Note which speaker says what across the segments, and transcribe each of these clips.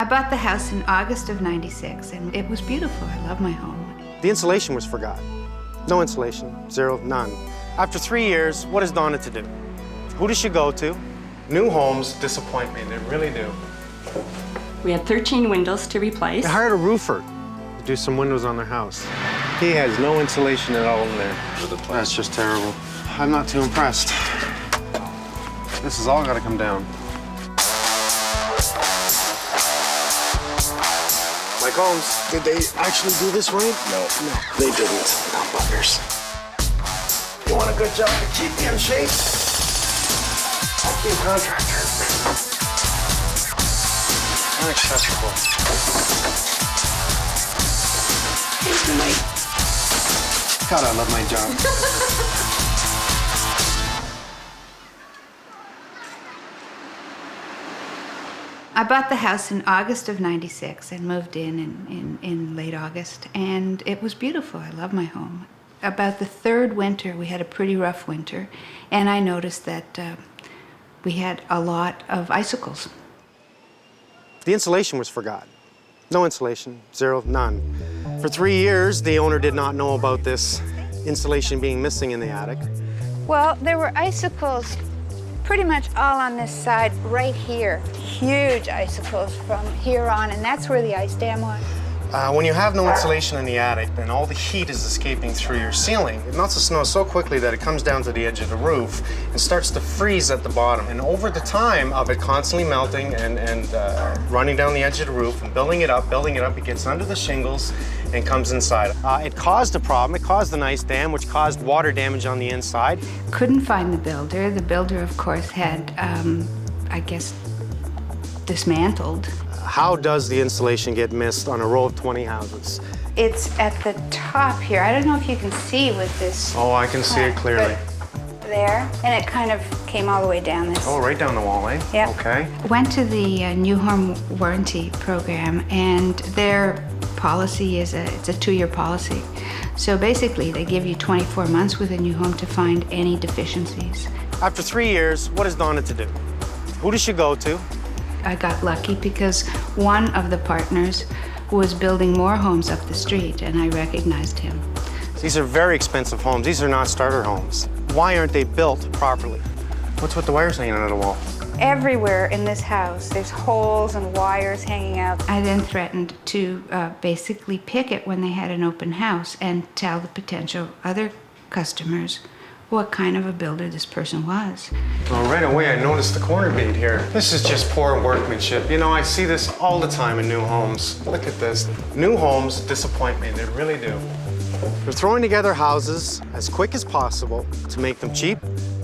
Speaker 1: I bought the house in August of '96, and it was beautiful. I love my home.
Speaker 2: The insulation was forgot. No insulation, zero, none. After 3 years, what is Donna to do? Who does she go to? New homes disappoint me, they really do.
Speaker 3: We had 13 windows to replace.
Speaker 2: They hired a roofer to do some windows on their house. He has no insulation at all in there. That's just terrible. I'm not too impressed. This has all got to come down. Mike Holmes, did they actually do this right?
Speaker 4: No, they didn't.
Speaker 2: Oh, buggers. You want a good job to keep you in shape? I'll be a contractor. Unacceptable.
Speaker 4: Good night.
Speaker 2: God, I love my job.
Speaker 1: I bought the house in August of '96 and moved in late August, and it was beautiful. I love my home. About the third winter, we had a pretty rough winter, and I noticed that we had a lot of icicles.
Speaker 2: The insulation was forgot. No insulation, zero, none. For 3 years, the owner did not know about this insulation being missing in the attic.
Speaker 1: Well, there were icicles pretty much all on this side right here. Huge icicles from here on, and that's where the ice dam was.
Speaker 2: When you have no insulation in the attic, then all the heat is escaping through your ceiling. It melts the snow so quickly that it comes down to the edge of the roof and starts to freeze at the bottom. And over the time of it constantly melting and running down the edge of the roof and building it up, it gets under the shingles and comes inside. It caused a problem. It caused an ice dam, which caused water damage on the inside.
Speaker 1: Couldn't find the builder. The builder, of course, had, I guess, dismantled.
Speaker 2: How does the insulation get missed on a row of 20 houses?
Speaker 1: It's at the top here. I don't know if you can see with this.
Speaker 2: Oh, I can see it clearly.
Speaker 1: There, and it kind of came all the way down this.
Speaker 2: Oh, right down the wall, eh?
Speaker 1: Yep.
Speaker 2: Okay.
Speaker 1: Went to the new home warranty program, and their policy is it's a 2-year policy. So basically, they give you 24 months with a new home to find any deficiencies.
Speaker 2: After 3 years, what is Donna to do? Who does she go to?
Speaker 1: I got lucky because one of the partners was building more homes up the street, and I recognized him.
Speaker 2: These are very expensive homes. These are not starter homes. Why aren't they built properly? What's with the wires hanging out of the wall?
Speaker 1: Everywhere in this house, there's holes and wires hanging out. I then threatened to basically picket when they had an open house and tell the potential other customers what kind of a builder this person was.
Speaker 2: Well, right away I noticed the corner bead here. This is just poor workmanship. You know, I see this all the time in new homes. Look at this. New homes disappoint me, they really do. They're throwing together houses as quick as possible to make them cheap,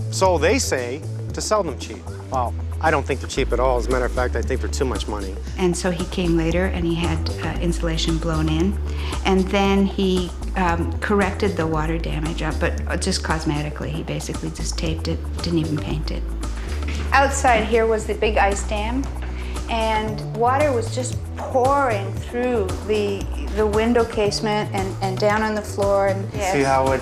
Speaker 2: so they say, to sell them cheap. Well, I don't think they're cheap at all. As a matter of fact, I think they're too much money.
Speaker 1: And so he came later and he had insulation blown in, and then he corrected the water damage up, but just cosmetically. He basically just taped it, didn't even paint it. Outside here was the big ice dam, and water was just pouring through the window casement and down on the floor. And yes.
Speaker 2: See how it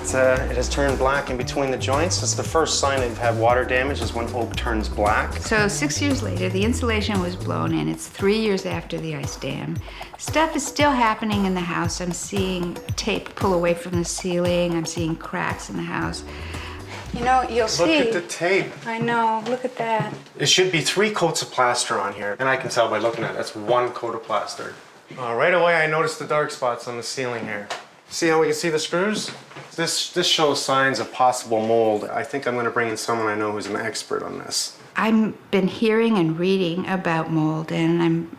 Speaker 2: has turned black in between the joints? It's the first sign that you've had water damage is when oak turns black.
Speaker 1: So 6 years later, the insulation was blown in. It's 3 years after the ice dam. Stuff is still happening in the house. I'm seeing tape pull away from the ceiling. I'm seeing cracks in the house. You know, you'll see.
Speaker 2: Look at the tape.
Speaker 1: I know, look at that.
Speaker 2: It should be 3 coats of plaster on here, and I can tell by looking at it, that's 1 coat of plaster. Right away, I noticed the dark spots on the ceiling here. See how we can see the screws? This shows signs of possible mold. I think I'm going to bring in someone I know who's an expert on this.
Speaker 1: I've been hearing and reading about mold, and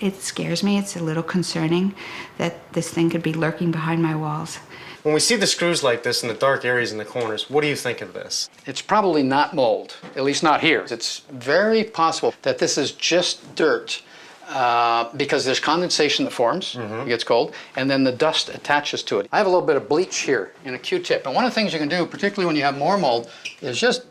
Speaker 1: it scares me. It's a little concerning that this thing could be lurking behind my walls.
Speaker 2: When we see the screws like this in the dark areas in the corners, what do you think of this?
Speaker 5: It's probably not mold, at least not here. It's very possible that this is just dirt because there's condensation that forms, it gets cold, and then the dust attaches to it. I have a little bit of bleach here in a Q-tip, and one of the things you can do, particularly when you have more mold, is just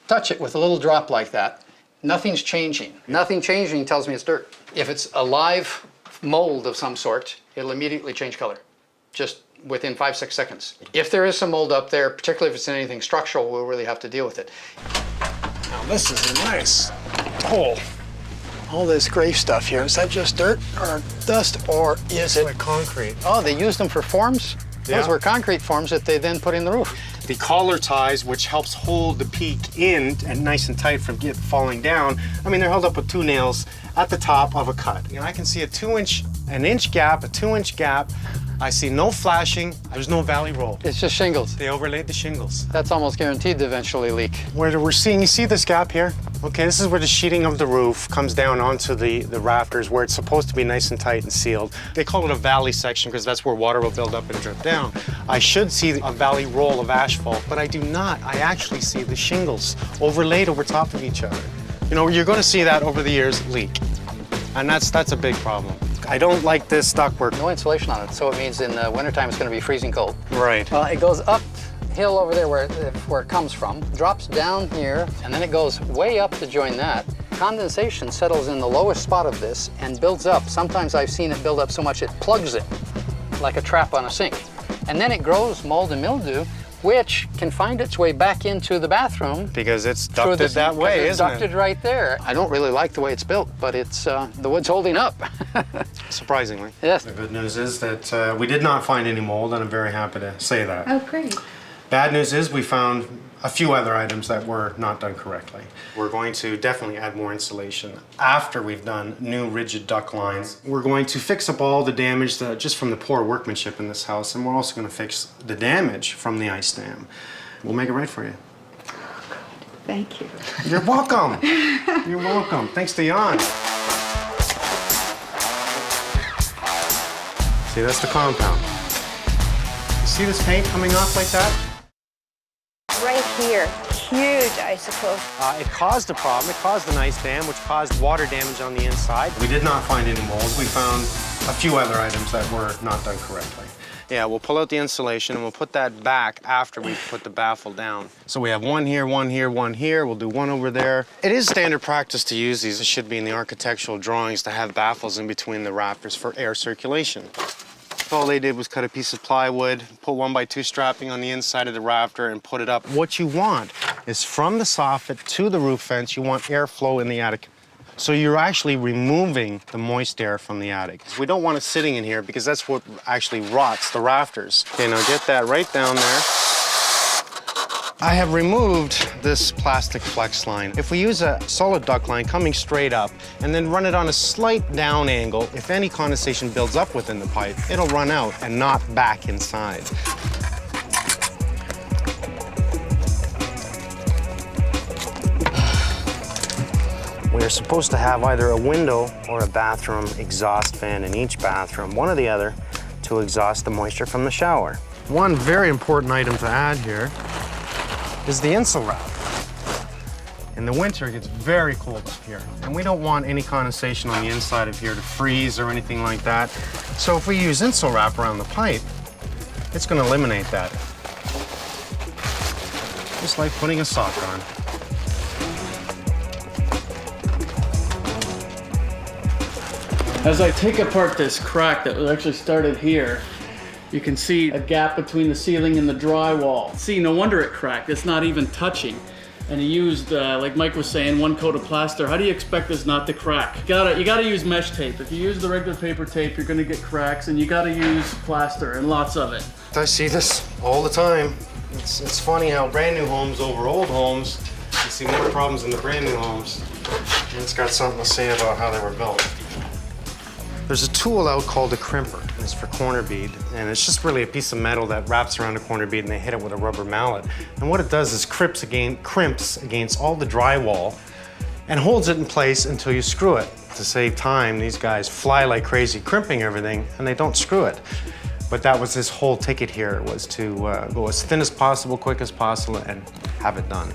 Speaker 5: touch it with a little drop like that. Nothing's changing. Nothing changing tells me it's dirt. If it's a live mold of some sort, it'll immediately change color, just within 5-6 seconds. If there is some mold up there, particularly if it's in anything structural, we'll really have to deal with it.
Speaker 2: Now this is a nice hole.
Speaker 5: All this gray stuff here, is that just dirt or dust, or is it
Speaker 2: Like concrete.
Speaker 5: Oh, they used them for forms?
Speaker 2: Yeah.
Speaker 5: Those were concrete forms that they then put in the roof.
Speaker 2: The collar ties, which helps hold the peak in and nice and tight from falling down. I mean, they're held up with 2 nails at the top of a cut. And I can see an inch gap, a 2-inch gap. I see no flashing. There's no valley roll.
Speaker 5: It's just shingles.
Speaker 2: They overlaid the shingles.
Speaker 5: That's almost guaranteed to eventually leak.
Speaker 2: Where we're seeing, you see this gap here? Okay, this is where the sheeting of the roof comes down onto the rafters where it's supposed to be nice and tight and sealed. They call it a valley section because that's where water will build up and drip down. I should see a valley roll of asphalt, but I do not. I actually see the shingles overlaid over top of each other. You know, you're gonna see that over the years leak. And that's a big problem. I don't like this ductwork.
Speaker 5: No insulation on it, so it means in the wintertime it's going to be freezing cold.
Speaker 2: Right.
Speaker 5: Well, it goes uphill over there where it comes from, drops down here, and then it goes way up to join that. Condensation settles in the lowest spot of this and builds up. Sometimes I've seen it build up so much it plugs it, like a trap on a sink. And then it grows mold and mildew, which can find its way back into the bathroom.
Speaker 2: Because it's ducted that way,
Speaker 5: it's
Speaker 2: isn't it?
Speaker 5: ducted right there. I don't really like the way it's built, but it's the wood's holding up.
Speaker 2: Surprisingly.
Speaker 5: Yes.
Speaker 2: The good news is that we did not find any mold, and I'm very happy to say that.
Speaker 1: Oh, great.
Speaker 2: Bad news is we found a few other items that were not done correctly. We're going to definitely add more insulation after we've done new rigid duct lines. We're going to fix up all the damage just from the poor workmanship in this house, and we're also going to fix the damage from the ice dam. We'll make it right for you.
Speaker 1: Thank you.
Speaker 2: You're welcome. You're welcome. Thanks to Jon. See, that's the compound. You see this paint coming off like that?
Speaker 6: Right here, huge icicle.
Speaker 2: It caused a problem. It caused an ice dam, which caused water damage on the inside. We did not find any mold. We found a few other items that were not done correctly. Yeah, we'll pull out the insulation and we'll put that back after we put the baffle down. So we have one here, one here, one here. We'll do one over there. It is standard practice to use these. It should be in the architectural drawings to have baffles in between the rafters for air circulation. All they did was cut a piece of plywood, put 1x2 strapping on the inside of the rafter and put it up. What you want is from the soffit to the roof fence, you want airflow in the attic. So you're actually removing the moist air from the attic. We don't want it sitting in here because that's what actually rots the rafters. Okay, now get that right down there. I have removed this plastic flex line. If we use a solid duct line coming straight up and then run it on a slight down angle, if any condensation builds up within the pipe, it'll run out and not back inside. We're supposed to have either a window or a bathroom exhaust fan in each bathroom, one or the other, to exhaust the moisture from the shower. One very important item to add here is the insul wrap. In the winter, it gets very cold up here, and we don't want any condensation on the inside of here to freeze or anything like that. So if we use insul wrap around the pipe, it's going to eliminate that. Just like putting a sock on.
Speaker 7: As I take apart this crack that was actually started here, you can see a gap between the ceiling and the drywall. See, no wonder it cracked. It's not even touching. And he used, like Mike was saying, 1 coat of plaster. How do you expect this not to crack? You gotta use mesh tape. If you use the regular paper tape, you're gonna get cracks, and you gotta use plaster, and lots of it.
Speaker 2: I see this all the time. It's funny how brand new homes over old homes, you see more problems in the brand new homes. And it's got something to say about how they were built. There's a tool out called a crimper. It's for corner bead, and it's just really a piece of metal that wraps around a corner bead and they hit it with a rubber mallet. And what it does is crimps against all the drywall and holds it in place until you screw it. To save time, these guys fly like crazy crimping everything and they don't screw it. But that was his whole ticket here, was to go as thin as possible, quick as possible, and have it done.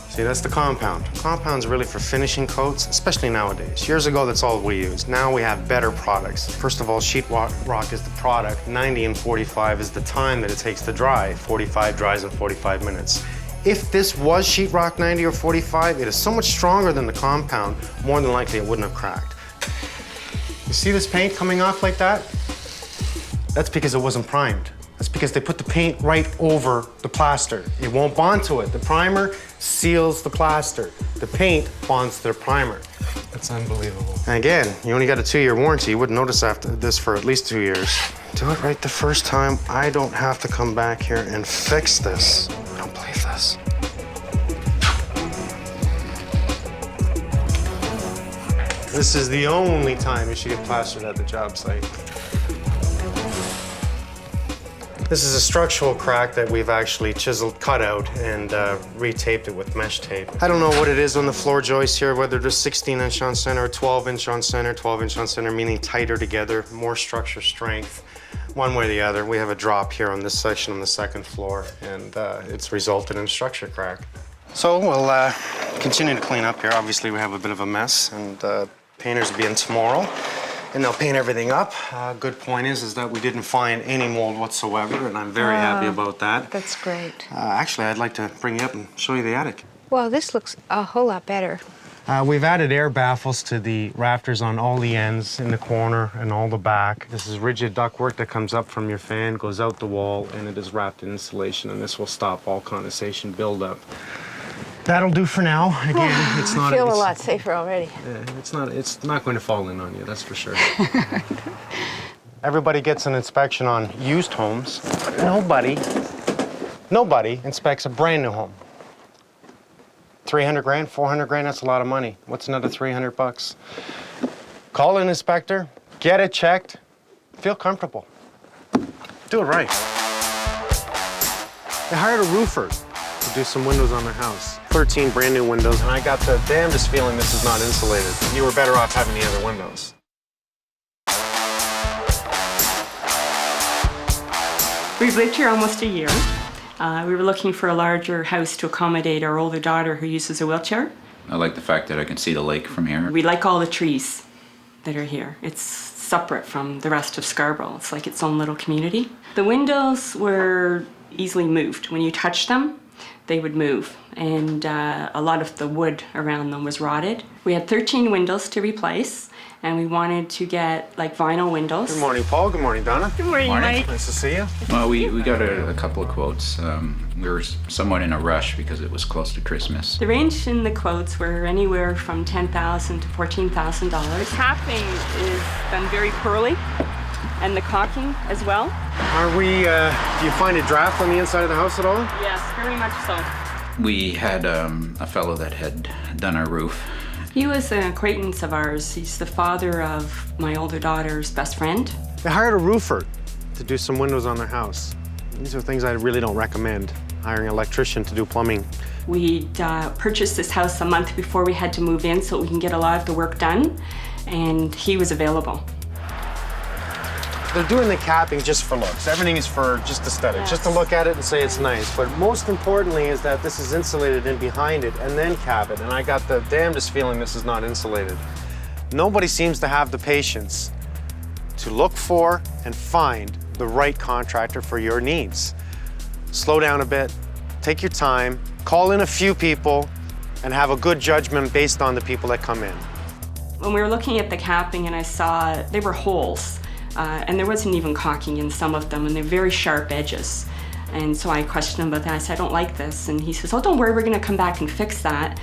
Speaker 2: See, that's the compound. Compound's really for finishing coats, especially nowadays. Years ago, that's all we used. Now we have better products. First of all, sheetrock is the product. 90 and 45 is the time that it takes to dry. 45 dries in 45 minutes. If this was sheetrock 90 or 45, it is so much stronger than the compound, more than likely it wouldn't have cracked. You see this paint coming off like that? That's because it wasn't primed. That's because they put the paint right over the plaster. It won't bond to it. The primer seals the plaster. the paint bonds to the primer. That's unbelievable. And again, you only got a 2-year warranty. You wouldn't notice after this for at least 2 years. Do it right the first time. I don't have to come back here and fix this. I don't believe this. This is the only time you should get plastered at the job site. This is a structural crack that we've actually chiseled, cut out, and retaped it with mesh tape. I don't know what it is on the floor joist here, whether they're 16-inch on center or 12-inch on center. 12-inch on center meaning tighter together, more structure strength. One way or the other, we have a drop here on this section on the second floor, and it's resulted in a structure crack. So we'll continue to clean up here. Obviously, we have a bit of a mess, and painters will be in tomorrow. And they'll paint everything up. Good point is that we didn't find any mold whatsoever, and I'm very happy about that.
Speaker 1: That's great.
Speaker 2: Actually, I'd like to bring you up and show you the attic.
Speaker 1: Well, this looks a whole lot better.
Speaker 2: We've added air baffles to the rafters on all the ends, in the corner, and all the back. This is rigid ductwork that comes up from your fan, goes out the wall, and it is wrapped in insulation, and this will stop all condensation buildup. That'll do for now. Again, it's not.
Speaker 6: I feel a lot safer already.
Speaker 2: It's not going to fall in on you, that's for sure. Everybody gets an inspection on used homes. Nobody inspects a brand new home. 300 grand, 400 grand, that's a lot of money. What's another 300 bucks? Call an inspector, get it checked, feel comfortable. Do it right. They hired a roofer to do some windows on their house. 13 brand new windows, and I got the damnedest feeling this is not insulated. You were better off having the other windows.
Speaker 3: We've lived here almost a year. We were looking for a larger house to accommodate our older daughter who uses a wheelchair.
Speaker 8: I like the fact that I can see the lake from here.
Speaker 3: We like all the trees that are here. It's separate from the rest of Scarborough. It's like its own little community. The windows were easily moved. When you touch them, they would move, and a lot of the wood around them was rotted. We had 13 windows to replace, and we wanted to get like vinyl windows.
Speaker 2: Good morning, Paul. Good morning, Donna.
Speaker 3: Good morning, Mike.
Speaker 2: Nice to see you.
Speaker 8: Well, we got a couple of quotes. We were somewhat in a rush because it was close to Christmas.
Speaker 3: The range in the quotes were anywhere from $10,000 to $14,000. Capping is done very poorly, and the caulking as well.
Speaker 2: Are we, do you find a draft on the inside of the house at all?
Speaker 3: Yes, very much so.
Speaker 8: We had a fellow that had done our roof.
Speaker 3: He was an acquaintance of ours. He's the father of my older daughter's best friend.
Speaker 2: They hired a roofer to do some windows on their house. These are things I really don't recommend, hiring an electrician to do plumbing.
Speaker 3: We purchased this house a month before we had to move in so we can get a lot of the work done, and he was available.
Speaker 2: They're doing the capping just for looks. Everything is for just aesthetic, just to look at it and say it's nice. But most importantly is that this is insulated in behind it and then cap it. And I got the damnedest feeling this is not insulated. Nobody seems to have the patience to look for and find the right contractor for your needs. Slow down a bit, take your time, call in a few people, and have a good judgment based on the people that come in.
Speaker 3: When we were looking at the capping and I saw they were holes, and there wasn't even caulking in some of them, and they're very sharp edges. And so I questioned him about that. I said, I don't like this. And he says, oh, don't worry, we're gonna come back and fix that.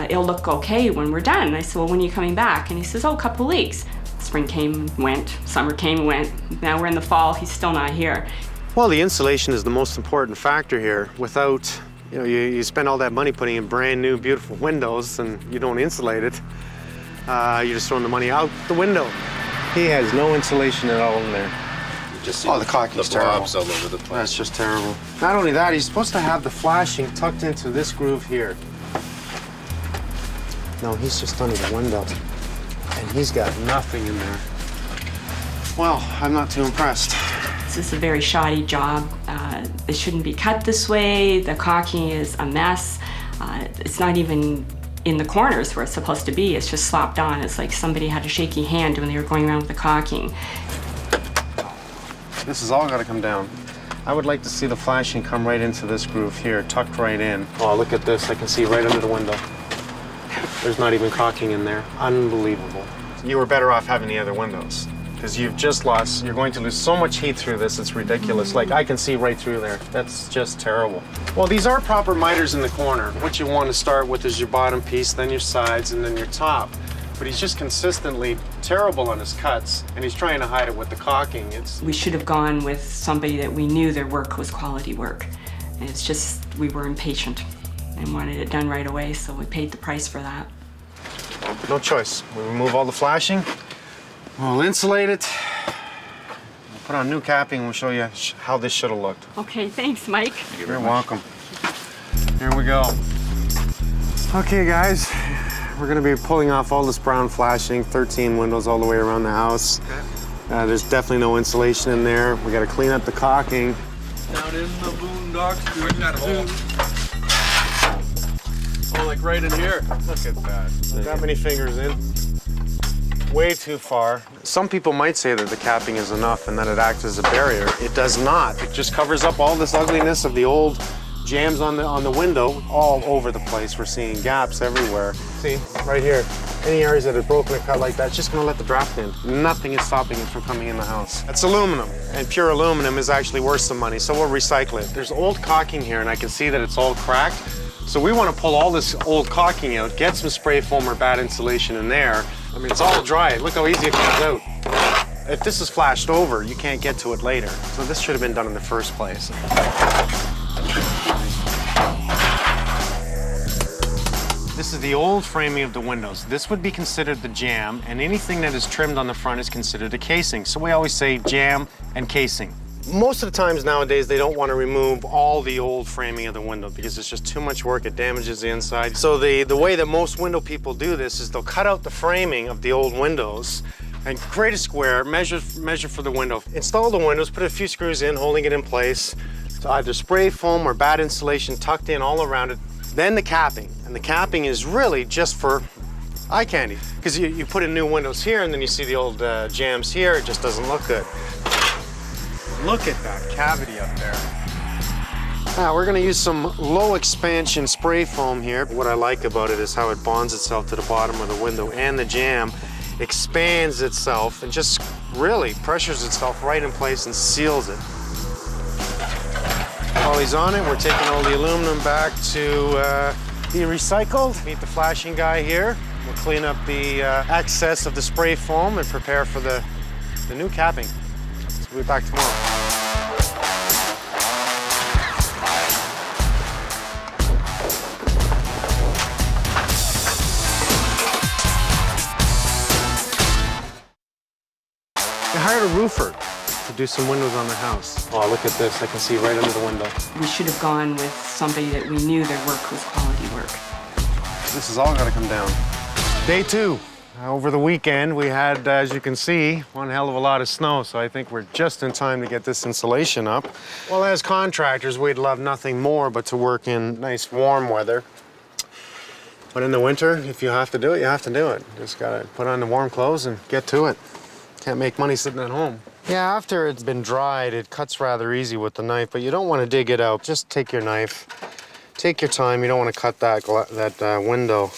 Speaker 3: It'll look okay when we're done. And I said, well, when are you coming back? And he says, oh, a couple weeks. Spring came and went, summer came and went. Now we're in the fall, he's still not here.
Speaker 2: Well, the insulation is the most important factor here. Without, you spend all that money putting in brand new, beautiful windows and you don't insulate it, you're just throwing the money out the window. He has no insulation at all in there.
Speaker 9: You just see
Speaker 2: the caulking's
Speaker 9: the blobs
Speaker 2: terrible.
Speaker 9: all over the place.
Speaker 2: That's just terrible. Not only that, he's supposed to have the flashing tucked into this groove here. No, he's just under the window. And he's got nothing in there. Well, I'm not too impressed.
Speaker 3: This is a very shoddy job. It shouldn't be cut this way. The caulking is a mess. It's not even in the corners where it's supposed to be. It's just slopped on. It's like somebody had a shaky hand when they were going around with the caulking.
Speaker 2: This has all got to come down. I would like to see the flashing come right into this groove here, tucked right in. Oh, look at this. I can see right under the window. There's not even caulking in there. Unbelievable. You were better off having the other windows. because you're going to lose so much heat through this, it's ridiculous. Like, I can see right through there. That's just terrible. Well, these are proper miters in the corner. What you want to start with is your bottom piece, then your sides, and then your top. But he's just consistently terrible on his cuts, and he's trying to hide it with the caulking.
Speaker 3: We should have gone with somebody that we knew their work was quality work. And it's just, we were impatient and wanted it done right away, so we paid the price for that.
Speaker 2: No choice. We remove all the flashing, we'll insulate it, we'll put on new capping, and we'll show you how this should have looked.
Speaker 3: Okay, thanks, Mike.
Speaker 2: You're welcome. Here we go. Okay, guys. We're gonna be pulling off all this brown flashing, 13 windows all the way around the house. Okay. There's definitely no insulation in there. We gotta clean up the caulking.
Speaker 7: Down in the boondocks. Where's that hole? Oh, like right in here. Look at that.
Speaker 2: That many fingers in. Way too far. Some people might say that the capping is enough and that it acts as a barrier. It does not. It just covers up all this ugliness of the old jams on the window all over the place. We're seeing gaps everywhere. See, right here. Any areas that are broken or cut like that, it's just gonna let the draft in. Nothing is stopping it from coming in the house. It's aluminum, and pure aluminum is actually worth some money, so we'll recycle it. There's old caulking here, and I can see that it's all cracked. So we want to pull all this old caulking out, get some spray foam or bad insulation in there. I mean, it's all dry. Look how easy it comes out. If this is flashed over, you can't get to it later. So this should have been done in the first place. This is the old framing of the windows. This would be considered the jamb, and anything that is trimmed on the front is considered a casing. So we always say jamb and casing. Most of the times nowadays, they don't want to remove all the old framing of the window because it's just too much work. It damages the inside. So the way that most window people do this is they'll cut out the framing of the old windows and create a square, measure for the window. Install the windows, put a few screws in, holding it in place. So either spray foam or bad insulation tucked in all around it. Then the capping, and the capping is really just for eye candy because you put in new windows here and then you see the old jams here. It just doesn't look good. Look at that cavity up there. Now we're gonna use some low expansion spray foam here. What I like about it is how it bonds itself to the bottom of the window, and the jamb expands itself and just really pressures itself right in place and seals it. While he's on it, we're taking all the aluminum back to be recycled. Meet the flashing guy here. We'll clean up the excess of the spray foam and prepare for the new capping. So we'll be back tomorrow. I hired a roofer to do some windows on the house. Oh, look at this. I can see right under the window.
Speaker 3: We should have gone with somebody that we knew their work was quality work.
Speaker 2: This has all got to come down. Day 2. Over the weekend, we had, as you can see, one hell of a lot of snow, so I think we're just in time to get this insulation up. Well, as contractors, we'd love nothing more but to work in nice warm weather. But in the winter, if you have to do it, you have to do it. Just gotta put on the warm clothes and get to it. Can't make money sitting at home. Yeah, after it's been dried, it cuts rather easy with the knife, but you don't want to dig it out. Just take your knife, take your time. You don't want to cut that window.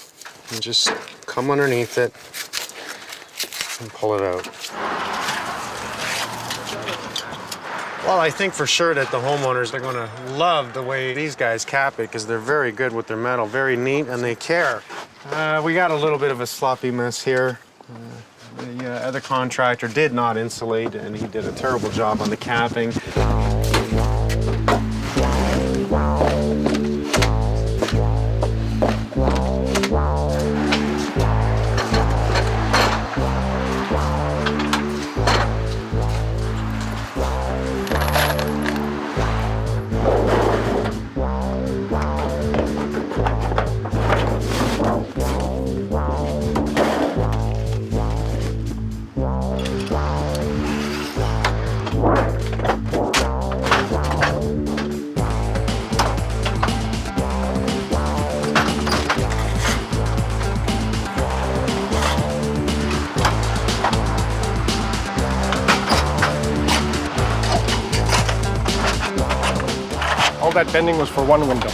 Speaker 2: And just come underneath it and pull it out. Well, I think for sure that the homeowners are going to love the way these guys cap it because they're very good with their metal, very neat, and they care. We got a little bit of a sloppy mess here. The other contractor did not insulate, and he did a terrible job on the capping.
Speaker 9: All that bending was for one window.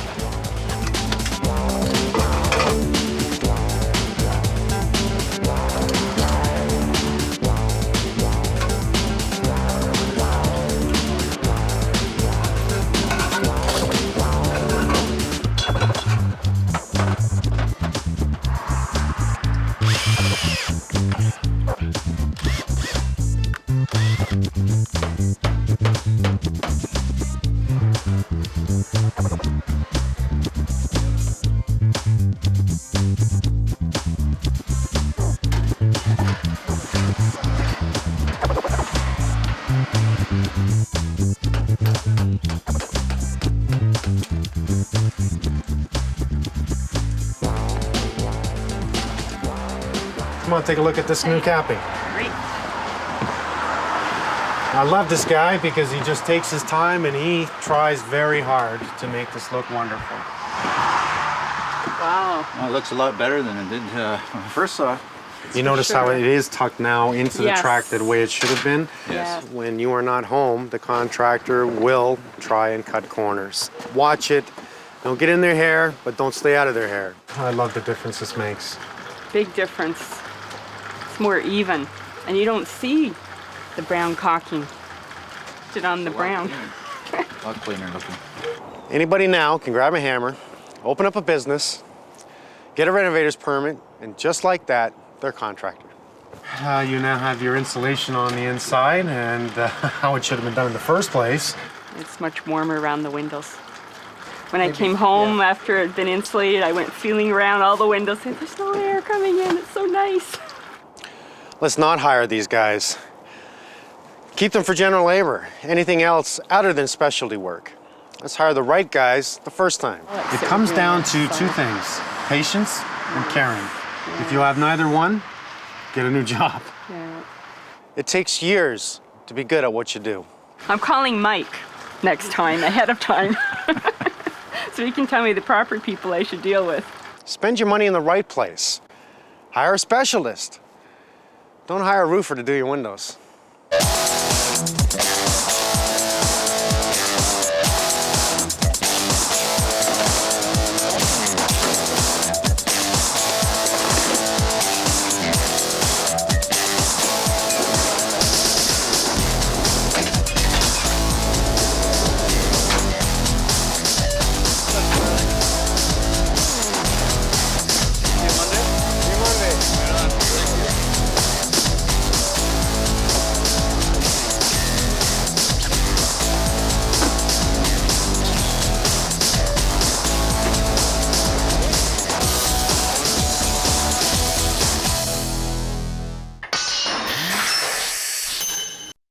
Speaker 2: take a look at this new capping.
Speaker 3: Great.
Speaker 2: I love this guy because he just takes his time and he tries very hard to make this look wonderful.
Speaker 3: Wow.
Speaker 8: Well, it looks a lot better than it did when I first saw it.
Speaker 2: You notice how it is tucked now into the
Speaker 3: Yes.
Speaker 2: track the way it should have been?
Speaker 3: Yes.
Speaker 2: When you are not home, the contractor will try and cut corners. Watch it. Don't get in their hair, but don't stay out of their hair. I love the difference this makes.
Speaker 3: Big difference. It's more even. And you don't see the brown caulking. It on the brown.
Speaker 8: A lot cleaner looking.
Speaker 2: Anybody now can grab a hammer, open up a business, get a renovator's permit, and just like that, they're a contractor. You now have your insulation on the inside and how it should have been done in the first place.
Speaker 3: It's much warmer around the windows. When I came home after it had been insulated, I went feeling around all the windows saying, there's no air coming in, it's so nice.
Speaker 2: Let's not hire these guys. Keep them for general labor. Anything else other than specialty work. Let's hire the right guys the first time. It comes down to two things, patience and caring. If you have neither one, get a new job.
Speaker 3: Yeah.
Speaker 2: It takes years to be good at what you do.
Speaker 3: I'm calling Mike next time, ahead of time. So he can tell me the proper people I should deal with.
Speaker 2: Spend your money in the right place. Hire a specialist. Don't hire a roofer to do your windows.